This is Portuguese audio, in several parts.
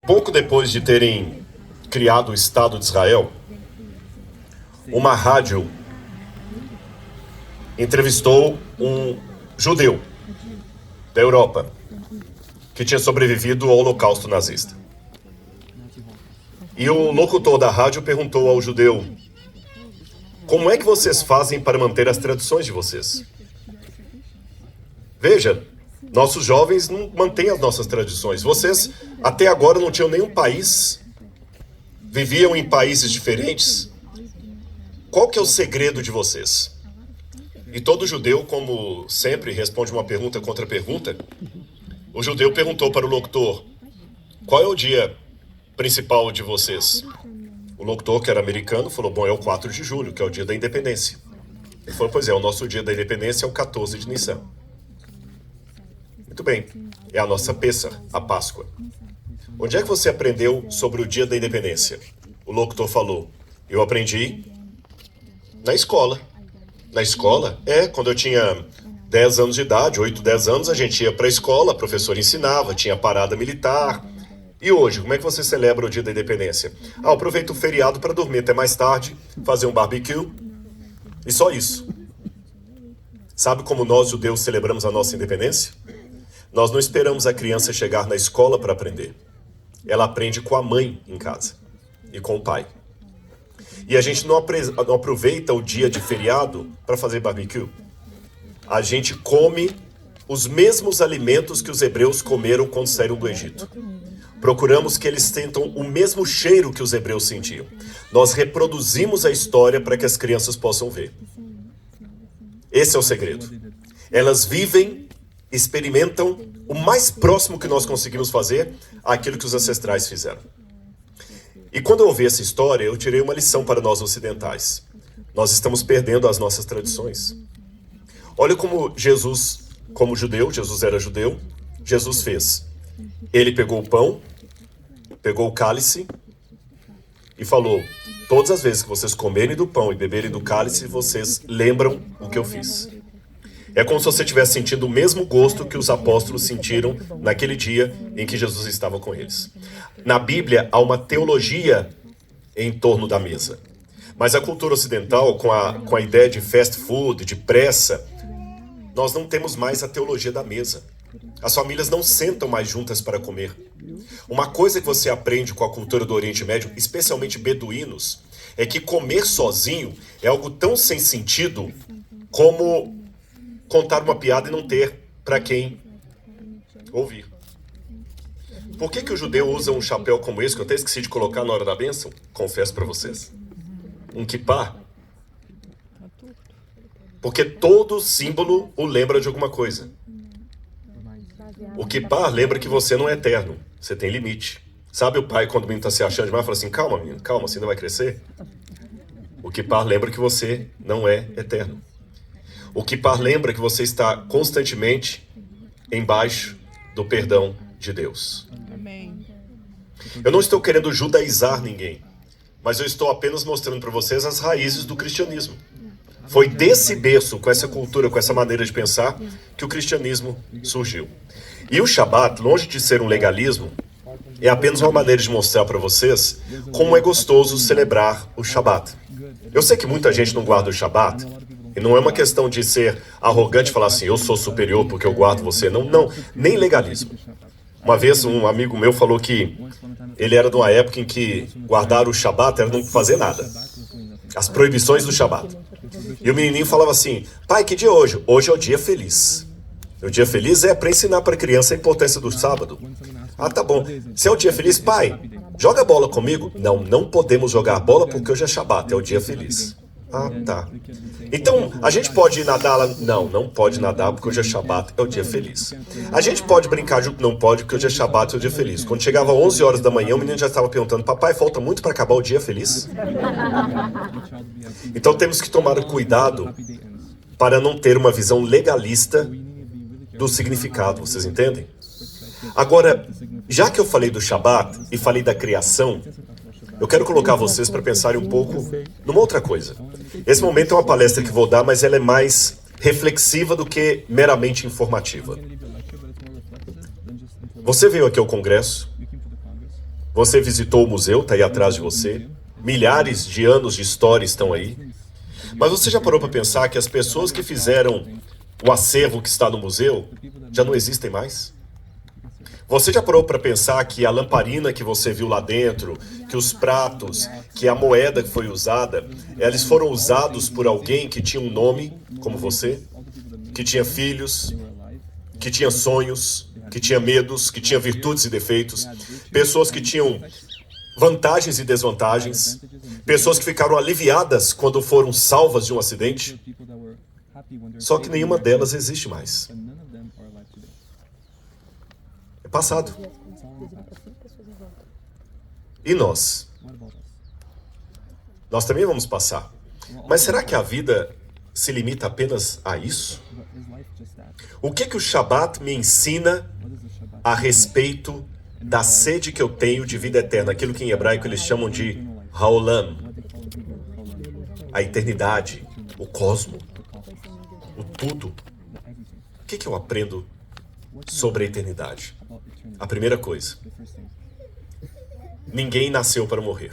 Pouco depois de terem criado o Estado de Israel, uma rádio entrevistou um judeu da Europa que tinha sobrevivido ao Holocausto nazista. E o locutor da rádio perguntou ao judeu: como é que vocês fazem para manter as tradições de vocês? Veja, nossos jovens não mantêm as nossas tradições. Vocês até agora não tinham nenhum país, viviam em países diferentes. Qual que é o segredo de vocês? E todo judeu, como sempre, responde uma pergunta contra pergunta. O judeu perguntou para o locutor: qual é o dia principal de vocês? O locutor, que era americano, falou: bom, é o 4 de julho, que é o dia da independência. Ele falou: pois é, o nosso dia da independência é o 14 de Nissan. Muito bem, é a nossa Pêssar, a Páscoa. Onde é que você aprendeu sobre o dia da independência? O locutor falou: eu aprendi na escola. Na escola? Quando eu tinha 10 anos de idade, 8, 10 anos, a gente ia para a escola, a professora ensinava, tinha parada militar. E hoje, como é que você celebra o dia da independência? Eu aproveito o feriado para dormir até mais tarde, fazer um barbecue, e só isso. Sabe como nós, judeus, celebramos a nossa independência? Nós não esperamos a criança chegar na escola para aprender. Ela aprende com a mãe em casa e com o pai. E a gente não aproveita o dia de feriado para fazer barbecue. A gente come os mesmos alimentos que os hebreus comeram quando saíram do Egito. Procuramos que eles sintam o mesmo cheiro que os hebreus sentiam. Nós reproduzimos a história para que as crianças possam ver. Esse é o segredo. Elas vivem, experimentam o mais próximo que nós conseguimos fazer aquilo que os ancestrais fizeram. E quando eu ouvi essa história, eu tirei uma lição para nós ocidentais. Nós estamos perdendo as nossas tradições. Olha como Jesus, como judeu, Jesus era judeu, Jesus fez. Ele pegou o pão, pegou o cálice e falou: todas as vezes que vocês comerem do pão e beberem do cálice, vocês lembram o que eu fiz. É como se você estivesse sentindo o mesmo gosto que os apóstolos sentiram naquele dia em que Jesus estava com eles. Na Bíblia, há uma teologia em torno da mesa. Mas a cultura ocidental, com a ideia de fast food, de pressa, nós não temos mais a teologia da mesa. As famílias não sentam mais juntas para comer. Uma coisa que você aprende com a cultura do Oriente Médio, especialmente beduínos, é que comer sozinho é algo tão sem sentido como contar uma piada e não ter para quem ouvir. Por que o judeu usa um chapéu como esse, que eu até esqueci de colocar na hora da bênção? Confesso para vocês. Um kippah. Porque todo símbolo o lembra de alguma coisa. O kippah lembra que você não é eterno. Você tem limite. Sabe o pai, quando o menino está se achando demais, fala assim: calma, menino, calma, você ainda vai crescer? O kippah lembra que você não é eterno. O kippah lembra que você está constantemente embaixo do perdão de Deus. Amém. Eu não estou querendo judaizar ninguém, mas eu estou apenas mostrando para vocês as raízes do cristianismo. Foi desse berço, com essa cultura, com essa maneira de pensar, que o cristianismo surgiu. E o Shabat, longe de ser um legalismo, é apenas uma maneira de mostrar para vocês como é gostoso celebrar o Shabat. Eu sei que muita gente não guarda o Shabat, e não é uma questão de ser arrogante e falar assim: eu sou superior porque eu guardo você. Não, não, nem legalismo. Uma vez um amigo meu falou que ele era de uma época em que guardar o Shabat era não fazer nada. As proibições do Shabat. E o menininho falava assim: pai, que dia é hoje? Hoje é o dia feliz. O dia feliz é para ensinar para a criança a importância do sábado. Ah, tá bom. Se é o dia feliz, pai, joga bola comigo? Não, não podemos jogar bola porque hoje é Shabat, é o dia feliz. Ah, tá. Então, a gente pode ir nadar lá? Não, não pode nadar porque hoje é Shabat, é o dia feliz. A gente pode brincar junto? Não pode porque hoje é Shabat, é o dia feliz. Quando chegava 11 horas da manhã, o menino já estava perguntando: papai, falta muito para acabar o dia feliz? Então temos que tomar cuidado para não ter uma visão legalista do significado, vocês entendem? Agora, já que eu falei do Shabat e falei da criação, eu quero colocar vocês para pensarem um pouco numa outra coisa. Esse momento é uma palestra que vou dar, mas ela é mais reflexiva do que meramente informativa. Você veio aqui ao Congresso Você visitou o museu, está aí atrás de você. Milhares de anos de história estão aí. Mas você já parou para pensar que as pessoas que fizeram o acervo que está no museu já não existem mais? Você já parou para pensar que a lamparina que você viu lá dentro, que os pratos, que a moeda que foi usada, eles foram usados por alguém que tinha um nome, como você, que tinha filhos, que tinha sonhos, que tinha medos, que tinha virtudes e defeitos, pessoas que tinham vantagens e desvantagens, pessoas que ficaram aliviadas quando foram salvas de um acidente, só que nenhuma delas existe mais. É passado. E nós? Nós também vamos passar. Mas será que a vida se limita apenas a isso? O que o Shabat me ensina a respeito da sede que eu tenho de vida eterna? Aquilo que em hebraico eles chamam de Haolam. A eternidade, o cosmo, o tudo. O que eu aprendo sobre a eternidade? A primeira coisa, ninguém nasceu para morrer.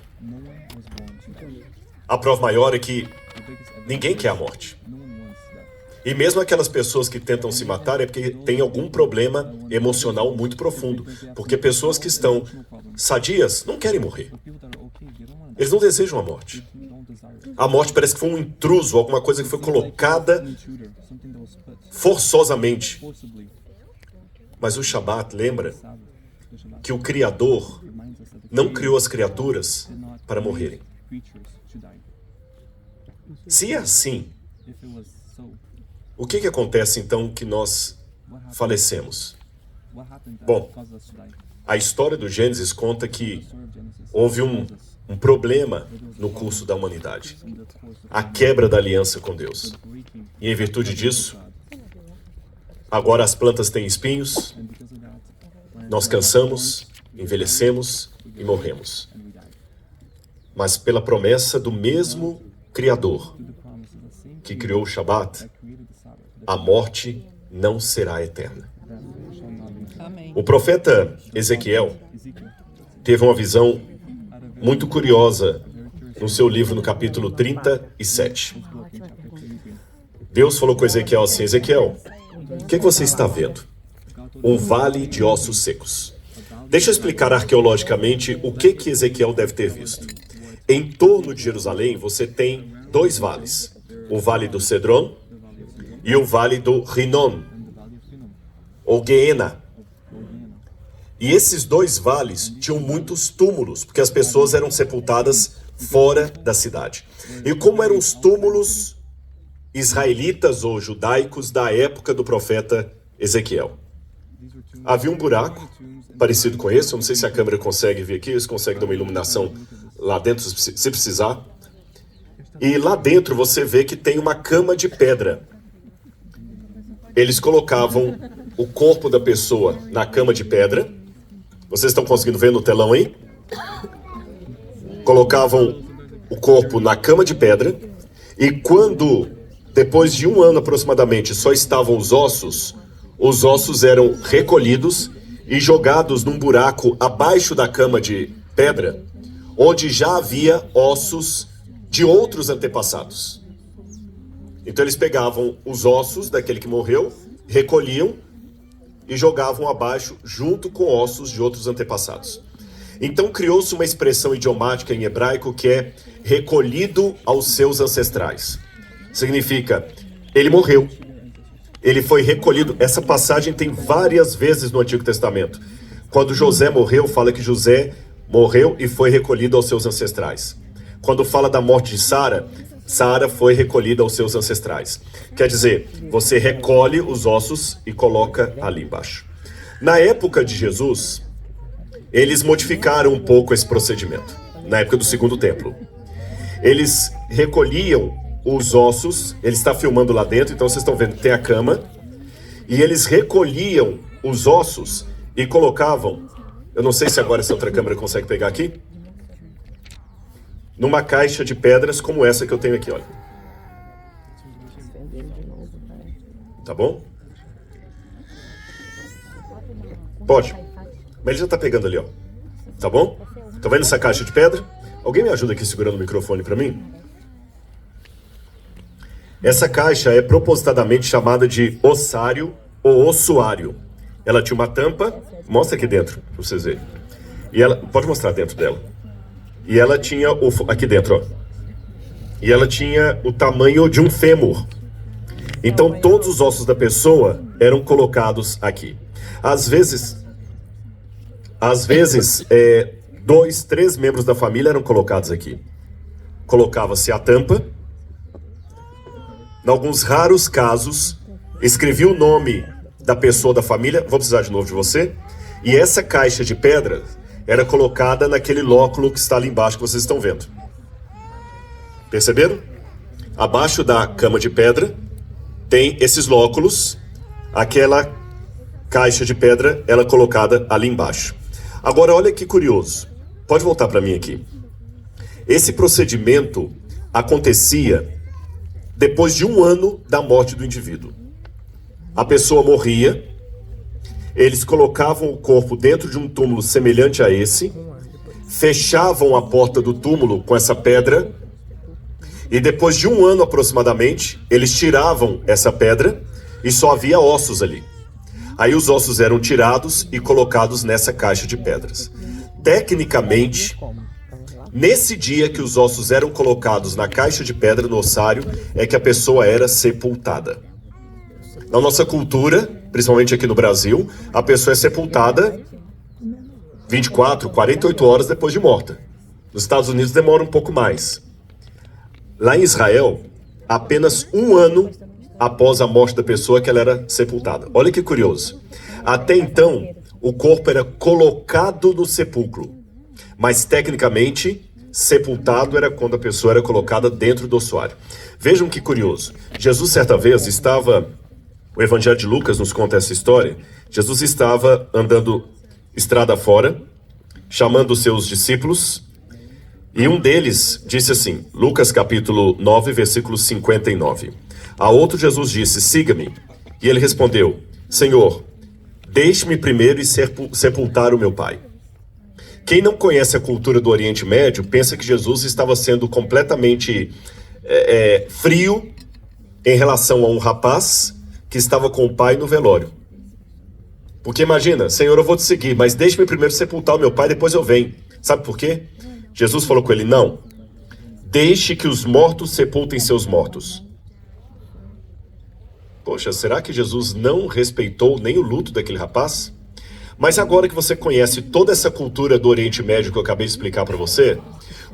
A prova maior é que ninguém quer a morte. E mesmo aquelas pessoas que tentam se matar é porque tem algum problema emocional muito profundo. Porque pessoas que estão sadias não querem morrer. Eles não desejam a morte. A morte parece que foi um intruso, alguma coisa que foi colocada forçosamente. Mas o Shabat lembra que o Criador não criou as criaturas para morrerem. Se é assim, o que acontece então que nós falecemos? Bom, a história do Gênesis conta que houve um problema no curso da humanidade. A quebra da aliança com Deus. E em virtude disso, agora as plantas têm espinhos, nós cansamos, envelhecemos e morremos. Mas pela promessa do mesmo Criador que criou o Shabat, a morte não será eterna. O profeta Ezequiel teve uma visão muito curiosa no seu livro, no capítulo 37. Deus falou com Ezequiel assim: Ezequiel, o que você está vendo? Um vale de ossos secos. Deixa eu explicar arqueologicamente o que Ezequiel deve ter visto. Em torno de Jerusalém, você tem dois vales. O vale do Cedron e o vale do Rinon, ou Guiena. E esses dois vales tinham muitos túmulos, porque as pessoas eram sepultadas fora da cidade. E como eram os túmulos israelitas ou judaicos da época do profeta Ezequiel? Havia um buraco parecido com esse, eu não sei se a câmera consegue ver aqui, se consegue dar uma iluminação lá dentro, se precisar. E lá dentro você vê que tem uma cama de pedra. Eles colocavam o corpo da pessoa na cama de pedra. Vocês estão conseguindo ver no telão aí? Colocavam o corpo na cama de pedra. E quando, depois de um ano aproximadamente, só estavam os ossos eram recolhidos e jogados num buraco abaixo da cama de pedra, onde já havia ossos de outros antepassados. Então eles pegavam os ossos daquele que morreu, recolhiam e jogavam abaixo junto com ossos de outros antepassados. Então criou-se uma expressão idiomática em hebraico que é recolhido aos seus ancestrais. Significa, ele morreu, ele foi recolhido. Essa passagem tem várias vezes no Antigo Testamento. Quando José morreu, fala que José morreu e foi recolhido aos seus ancestrais. Quando fala da morte de Sara, Sara foi recolhida aos seus ancestrais. Quer dizer, você recolhe os ossos e coloca ali embaixo. Na época de Jesus, eles modificaram um pouco esse procedimento. Na época do Segundo Templo. Eles recolhiam os ossos, ele está filmando lá dentro, então vocês estão vendo que tem a cama, e eles recolhiam os ossos e colocavam, eu não sei se agora essa outra câmera consegue pegar aqui, numa caixa de pedras como essa que eu tenho aqui, olha. Tá bom? Pode. Mas ele já tá pegando ali, ó. tá bom? Tá vendo essa caixa de pedra? Alguém me ajuda aqui segurando o microfone para mim? Essa caixa é propositadamente chamada de ossário ou ossuário. Ela tinha uma tampa, mostra aqui dentro, para vocês verem. E ela, pode mostrar dentro dela. E ela tinha, aqui dentro, ó. E ela tinha o tamanho de um fêmur. Então todos os ossos da pessoa eram colocados aqui. Às vezes 2, 3 membros da família eram colocados aqui. Colocava-se a tampa. Em alguns raros casos, escrevia o nome da pessoa da família. Vou precisar de novo de você. E essa caixa de pedra era colocada naquele lóculo que está ali embaixo que vocês estão vendo. Perceberam? Abaixo da cama de pedra tem esses lóculos. Aquela caixa de pedra, ela é colocada ali embaixo. Agora olha que curioso. Pode voltar para mim aqui. Esse procedimento acontecia depois de 1 ano da morte do indivíduo. A pessoa morria, eles colocavam o corpo dentro de um túmulo semelhante a esse, fechavam a porta do túmulo com essa pedra, e depois de 1 ano aproximadamente, eles tiravam essa pedra e só havia ossos ali. Aí os ossos eram tirados e colocados nessa caixa de pedras. Tecnicamente, nesse dia que os ossos eram colocados na caixa de pedra, no ossário, é que a pessoa era sepultada. Na nossa cultura, principalmente aqui no Brasil, a pessoa é sepultada 24, 48 horas depois de morta. Nos Estados Unidos demora um pouco mais. Lá em Israel, apenas 1 ano após a morte da pessoa que ela era sepultada. Olha que curioso. Até então, o corpo era colocado no sepulcro. Mas, tecnicamente, sepultado era quando a pessoa era colocada dentro do ossuário. Vejam que curioso. Jesus, certa vez, estava... O Evangelho de Lucas nos conta essa história. Jesus estava andando estrada fora, chamando os seus discípulos, e um deles disse assim, Lucas capítulo 9, versículo 59. A outro Jesus disse, siga-me. E ele respondeu, Senhor, deixe-me primeiro ir sepultar o meu pai. Quem não conhece a cultura do Oriente Médio pensa que Jesus estava sendo completamente frio em relação a um rapaz que estava com o pai no velório. Porque imagina, Senhor, eu vou te seguir, mas deixe-me primeiro sepultar o meu pai, depois eu venho. Sabe por quê? Jesus falou com ele, não, deixe que os mortos sepultem seus mortos. Poxa, será que Jesus não respeitou nem o luto daquele rapaz? Mas agora que você conhece toda essa cultura do Oriente Médio que eu acabei de explicar para você,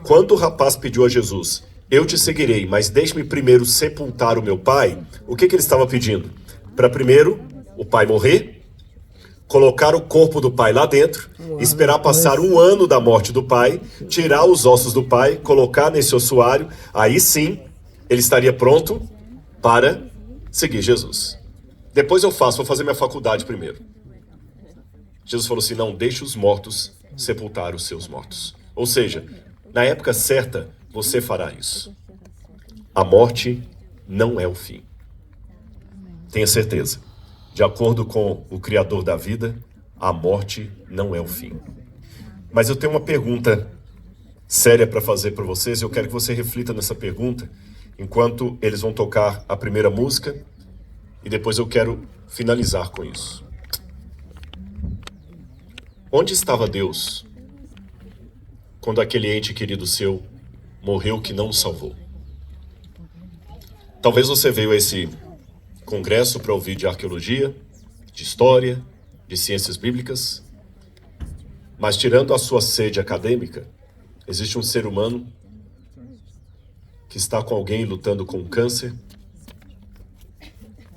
quando o rapaz pediu a Jesus, eu te seguirei, mas deixe-me primeiro sepultar o meu pai, o que ele estava pedindo? Para primeiro o pai morrer, colocar o corpo do pai lá dentro, esperar passar 1 ano da morte do pai, tirar os ossos do pai, colocar nesse ossuário, aí sim ele estaria pronto para seguir Jesus. Depois eu vou fazer minha faculdade primeiro. Jesus falou assim, não, deixe os mortos sepultar os seus mortos. Ou seja, na época certa, você fará isso. A morte não é o fim. Tenha certeza. De acordo com o Criador da vida, a morte não é o fim. Mas eu tenho uma pergunta séria para fazer para vocês. Eu quero que você reflita nessa pergunta enquanto eles vão tocar a primeira música e depois eu quero finalizar com isso. Onde estava Deus quando aquele ente querido seu morreu que não o salvou? Talvez você veio a esse congresso para ouvir de arqueologia, de história, de ciências bíblicas, mas tirando a sua sede acadêmica, existe um ser humano que está com alguém lutando com câncer,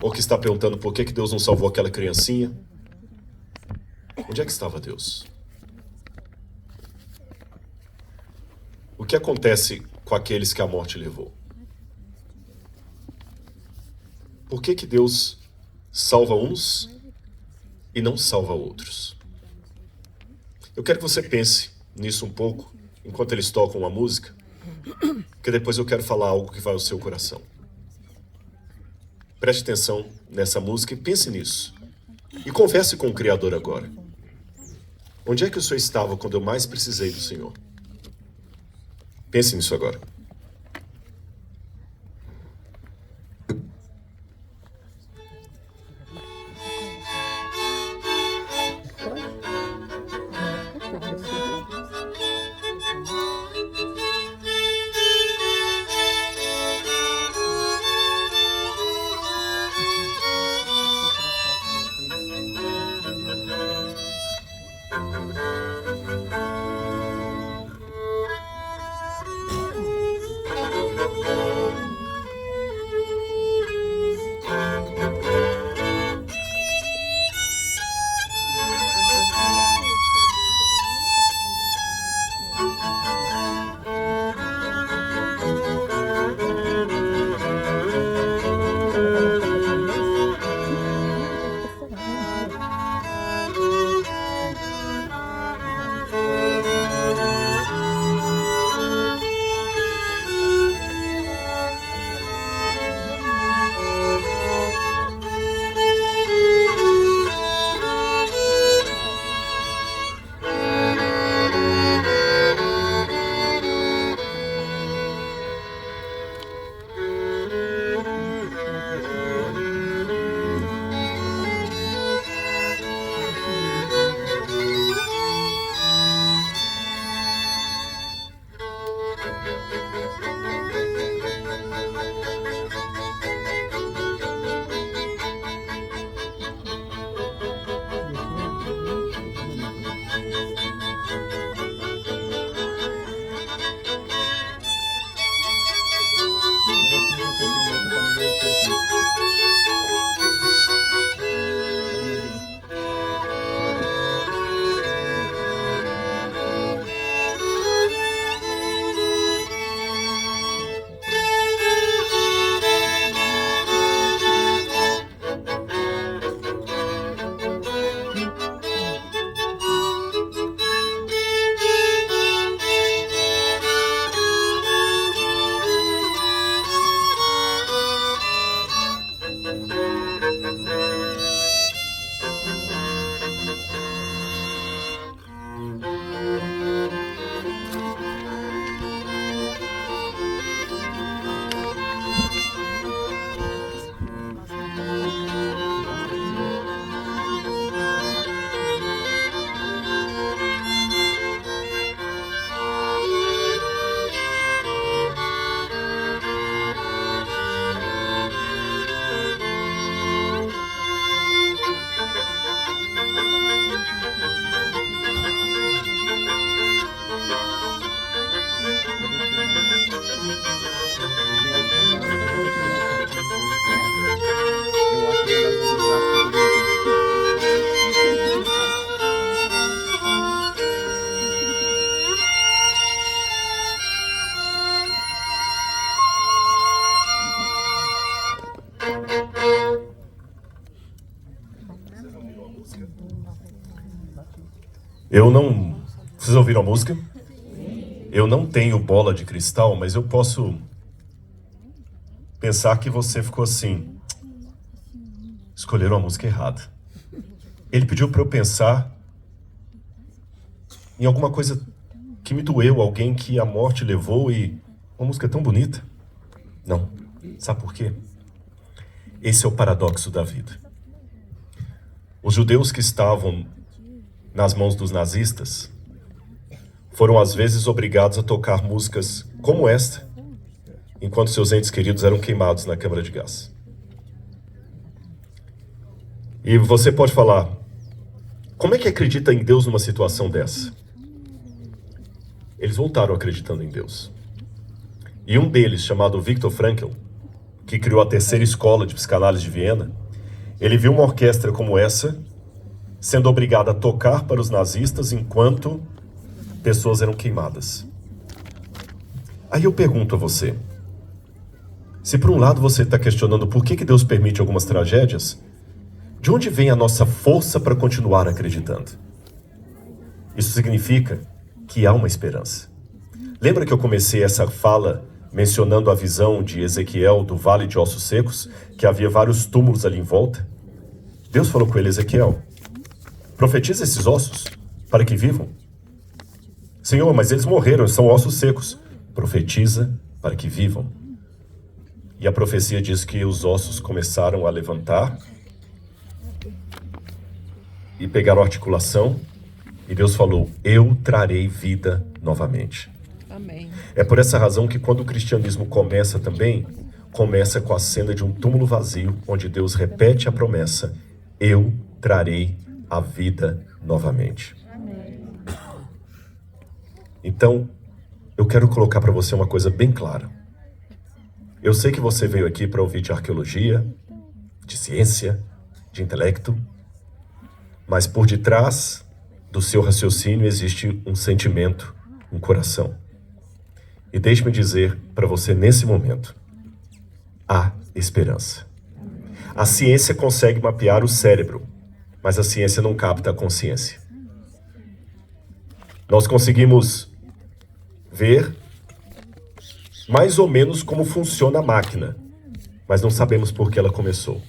ou que está perguntando por que Deus não salvou aquela criancinha. Onde é que estava Deus? O que acontece com aqueles que a morte levou? Por que Deus salva uns e não salva outros? Eu quero que você pense nisso um pouco, enquanto eles tocam uma música, porque depois eu quero falar algo que vai ao seu coração. Preste atenção nessa música e pense nisso. E converse com o Criador agora. Onde é que o senhor estava quando eu mais precisei do senhor? Pense nisso agora. Eu não... Vocês ouviram a música? Eu não tenho bola de cristal, mas eu posso pensar que você ficou assim. Escolheram a música errada. Ele pediu para eu pensar em alguma coisa que me doeu, alguém que a morte levou e... Uma música tão bonita. Não. Sabe por quê? Esse é o paradoxo da vida. Os judeus que estavam nas mãos dos nazistas foram às vezes obrigados a tocar músicas como esta, enquanto seus entes queridos eram queimados na câmara de gás. E você pode falar, como é que acredita em Deus numa situação dessa? Eles voltaram acreditando em Deus. E um deles, chamado Viktor Frankl, que criou a terceira escola de psicanálise de Viena, ele viu uma orquestra como essa sendo obrigada a tocar para os nazistas enquanto pessoas eram queimadas. Aí eu pergunto a você, se por um lado você está questionando por que Deus permite algumas tragédias, de onde vem a nossa força para continuar acreditando? Isso significa que há uma esperança. Lembra que eu comecei essa fala mencionando a visão de Ezequiel do Vale de Ossos Secos, que havia vários túmulos ali em volta? Deus falou com ele, Ezequiel, profetiza esses ossos para que vivam. Senhor, mas eles morreram, são ossos secos. Profetiza para que vivam. E a profecia diz que os ossos começaram a levantar e pegaram articulação. E Deus falou, eu trarei vida novamente. Amém. É por essa razão que quando o cristianismo começa também, começa com a cena de um túmulo vazio, onde Deus repete a promessa, eu trarei a vida novamente. Então, eu quero colocar para você uma coisa bem clara. Eu sei que você veio aqui para ouvir de arqueologia, de ciência, de intelecto, mas por detrás do seu raciocínio existe um sentimento, um coração. E deixe-me dizer para você nesse momento, há esperança. A ciência consegue mapear o cérebro, mas a ciência não capta a consciência. Nós conseguimos ver mais ou menos como funciona a máquina, mas não sabemos por que ela começou.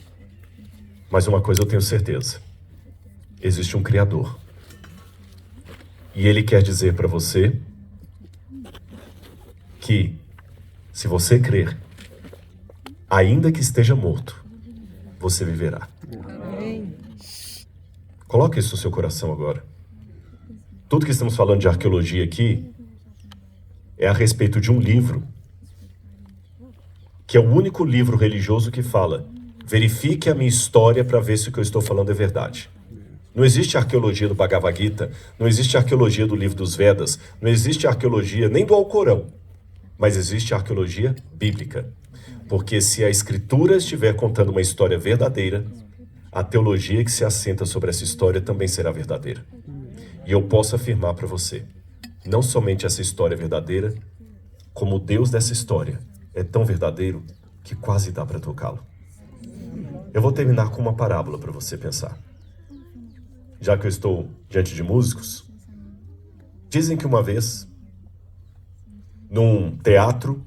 Mas uma coisa eu tenho certeza, existe um Criador. E Ele quer dizer para você que, se você crer, ainda que esteja morto, você viverá. Amém. Coloque isso no seu coração agora. Tudo que estamos falando de arqueologia aqui é a respeito de um livro que é o único livro religioso que fala: verifique a minha história para ver se o que eu estou falando é verdade. Não existe arqueologia do Bhagavad Gita, não existe arqueologia do livro dos Vedas, não existe arqueologia nem do Alcorão, mas existe arqueologia bíblica. Porque se a Escritura estiver contando uma história verdadeira, a teologia que se assenta sobre essa história também será verdadeira. E eu posso afirmar para você, não somente essa história é verdadeira, como o Deus dessa história é tão verdadeiro que quase dá para tocá-lo. Eu vou terminar com uma parábola para você pensar. Já que eu estou diante de músicos, dizem que uma vez, num teatro,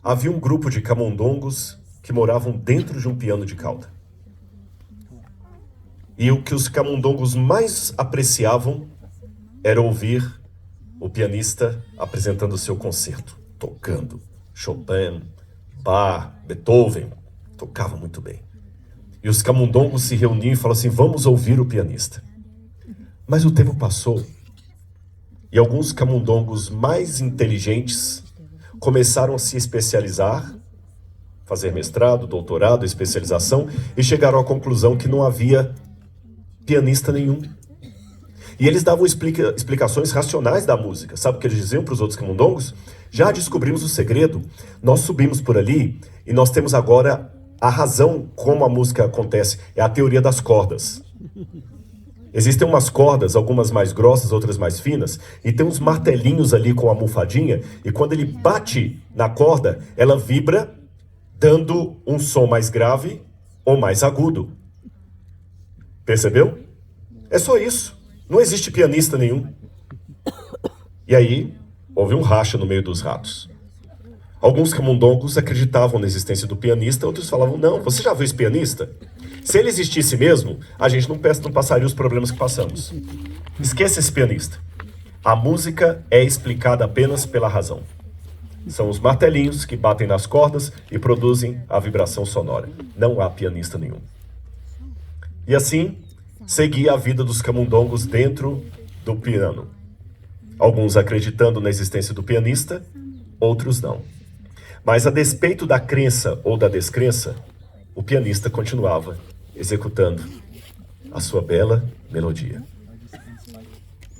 havia um grupo de camundongos que moravam dentro de um piano de cauda. E o que os camundongos mais apreciavam era ouvir o pianista apresentando o seu concerto, tocando Chopin, Bach, Beethoven, tocava muito bem. E os camundongos se reuniam e falavam assim, vamos ouvir o pianista. Mas o tempo passou e alguns camundongos mais inteligentes começaram a se especializar, fazer mestrado, doutorado, especialização, e chegaram à conclusão que não havia pianista nenhum. E eles davam explicações racionais da música. Sabe o que eles diziam para os outros camundongos? Já descobrimos o segredo, nós subimos por ali e nós temos agora a razão como a música acontece, é a teoria das cordas. Existem umas cordas, algumas mais grossas, outras mais finas, e tem uns martelinhos ali com a almofadinha, e quando ele bate na corda, ela vibra, dando um som mais grave ou mais agudo. Percebeu? É só isso. Não existe pianista nenhum. E aí, houve um racha no meio dos ratos. Alguns camundongos acreditavam na existência do pianista, outros falavam, não, você já viu esse pianista? Se ele existisse mesmo, a gente não passaria os problemas que passamos. Esqueça esse pianista. A música é explicada apenas pela razão. São os martelinhos que batem nas cordas e produzem a vibração sonora. Não há pianista nenhum. E assim, seguia a vida dos camundongos dentro do piano. Alguns acreditando na existência do pianista, outros não. Mas a despeito da crença ou da descrença, o pianista continuava executando a sua bela melodia.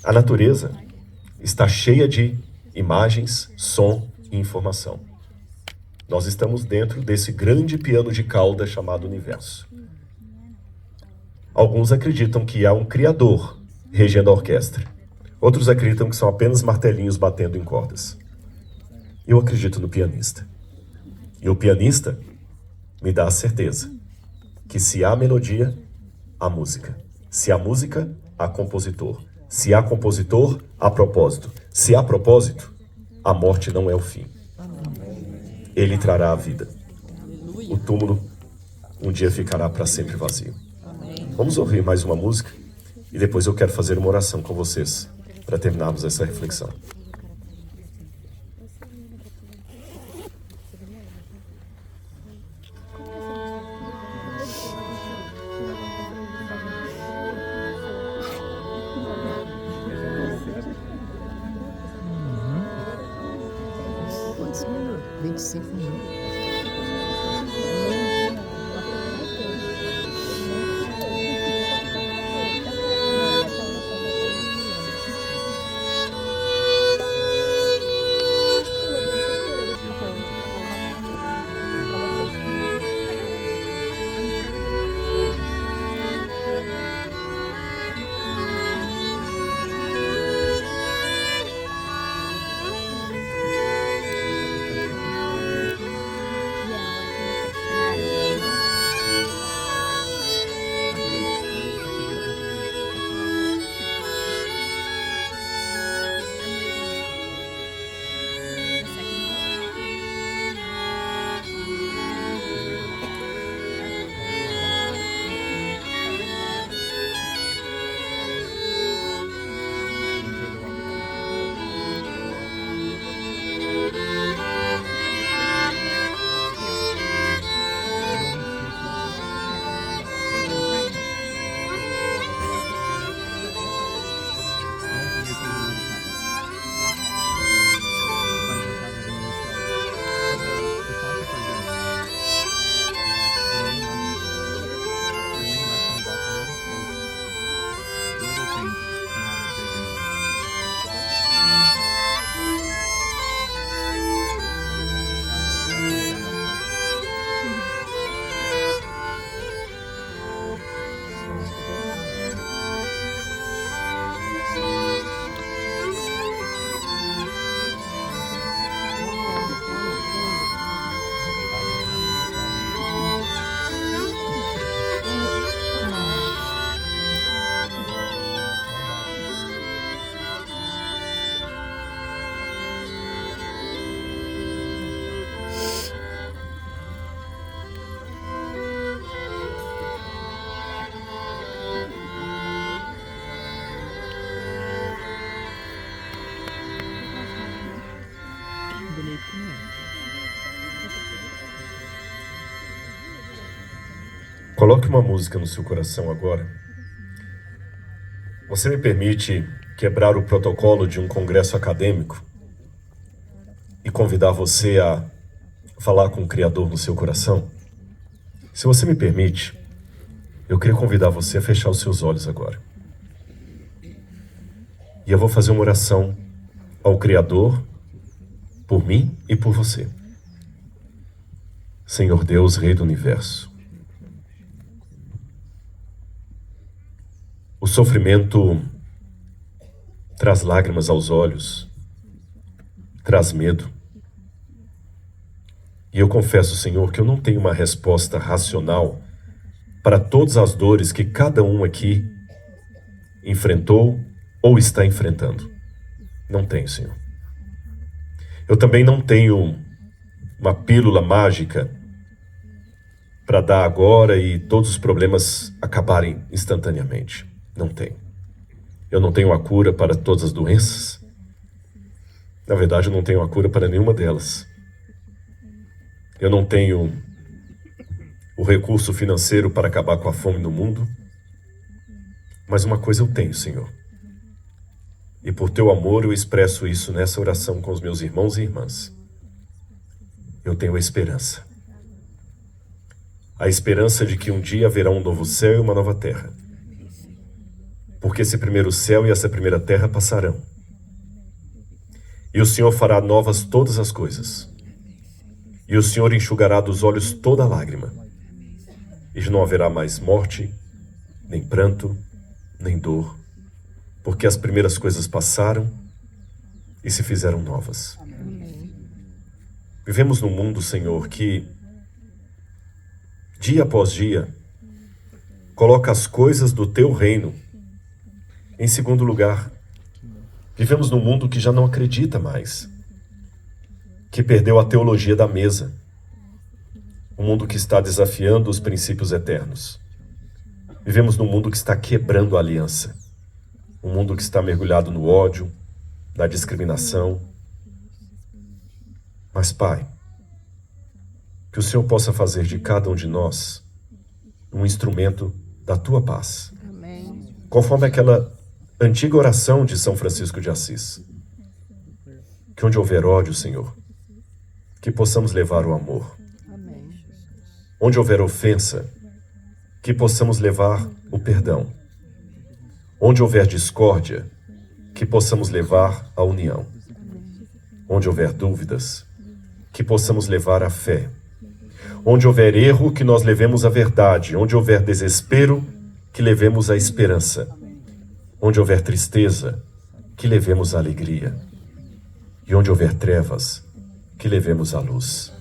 A natureza está cheia de imagens, som e informação. Nós estamos dentro desse grande piano de cauda chamado universo. Alguns acreditam que há um criador regendo a orquestra. Outros acreditam que são apenas martelinhos batendo em cordas. Eu acredito no pianista. E o pianista me dá a certeza que se há melodia, há música. Se há música, há compositor. Se há compositor, há propósito. Se há propósito, a morte não é o fim. Ele trará a vida. O túmulo um dia ficará para sempre vazio. Vamos ouvir mais uma música E depois eu quero fazer uma oração com vocês, para terminarmos essa reflexão. Quantos minutos? 25 minutos. Coloque uma música no seu coração agora. Você me permite quebrar o protocolo de um congresso acadêmico e convidar você a falar com o Criador no seu coração? Se você me permite, eu queria convidar você a fechar os seus olhos agora. E eu vou fazer uma oração ao Criador, por mim e por você. Senhor Deus, Rei do Universo, o sofrimento traz lágrimas aos olhos, traz medo. E eu confesso, Senhor, que eu não tenho uma resposta racional para todas as dores que cada um aqui enfrentou ou está enfrentando. Não tenho, Senhor. Eu também não tenho uma pílula mágica para dar agora e todos os problemas acabarem instantaneamente. Não tenho. Eu não tenho a cura para todas as doenças. Na verdade, eu não tenho a cura para nenhuma delas. Eu não tenho o recurso financeiro para acabar com a fome no mundo. Mas uma coisa eu tenho, Senhor. E por teu amor eu expresso isso nessa oração com os meus irmãos e irmãs. Eu tenho a esperança. A esperança de que um dia haverá um novo céu e uma nova terra. Porque esse primeiro céu e essa primeira terra passarão. E o Senhor fará novas todas as coisas. E o Senhor enxugará dos olhos toda lágrima. E não haverá mais morte, nem pranto, nem dor. Porque as primeiras coisas passaram e se fizeram novas. Vivemos num mundo, Senhor, que dia após dia coloca as coisas do teu reino em segundo lugar. Vivemos num mundo que já não acredita mais, que perdeu a teologia da mesa, um mundo que está desafiando os princípios eternos. Vivemos num mundo que está quebrando a aliança. Um mundo que está mergulhado no ódio, na discriminação. Mas, Pai, que o Senhor possa fazer de cada um de nós um instrumento da Tua paz. Amém. Conforme aquela antiga oração de São Francisco de Assis. Que onde houver ódio, Senhor, que possamos levar o amor. Amém. Onde houver ofensa, que possamos levar o perdão. Onde houver discórdia, que possamos levar a união. Onde houver dúvidas, que possamos levar a fé. Onde houver erro, que nós levemos a verdade. Onde houver desespero, que levemos a esperança. Onde houver tristeza, que levemos a alegria. E onde houver trevas, que levemos a luz.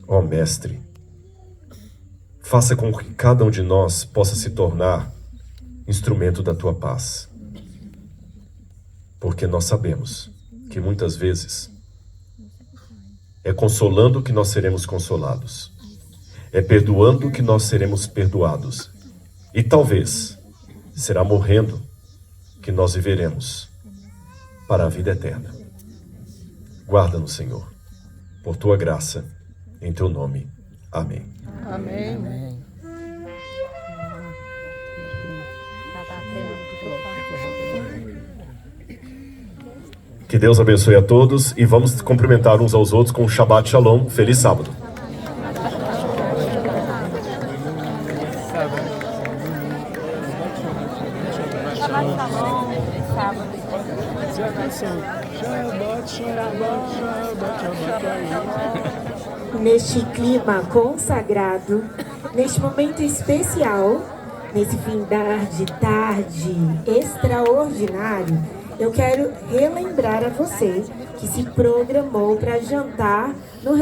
Ó Mestre, faça com que cada um de nós possa se tornar instrumento da Tua paz. Porque nós sabemos que muitas vezes é consolando que nós seremos consolados. É perdoando que nós seremos perdoados. E talvez será morrendo que nós viveremos para a vida eterna. Guarda-nos, Senhor, por Tua graça, em Teu nome. Amém. Amém. Que Deus abençoe a todos e vamos cumprimentar uns aos outros com um Shabbat Shalom. Feliz sábado. Neste clima consagrado, neste momento especial, nesse findar de tarde extraordinário, eu quero relembrar a você que se programou para jantar no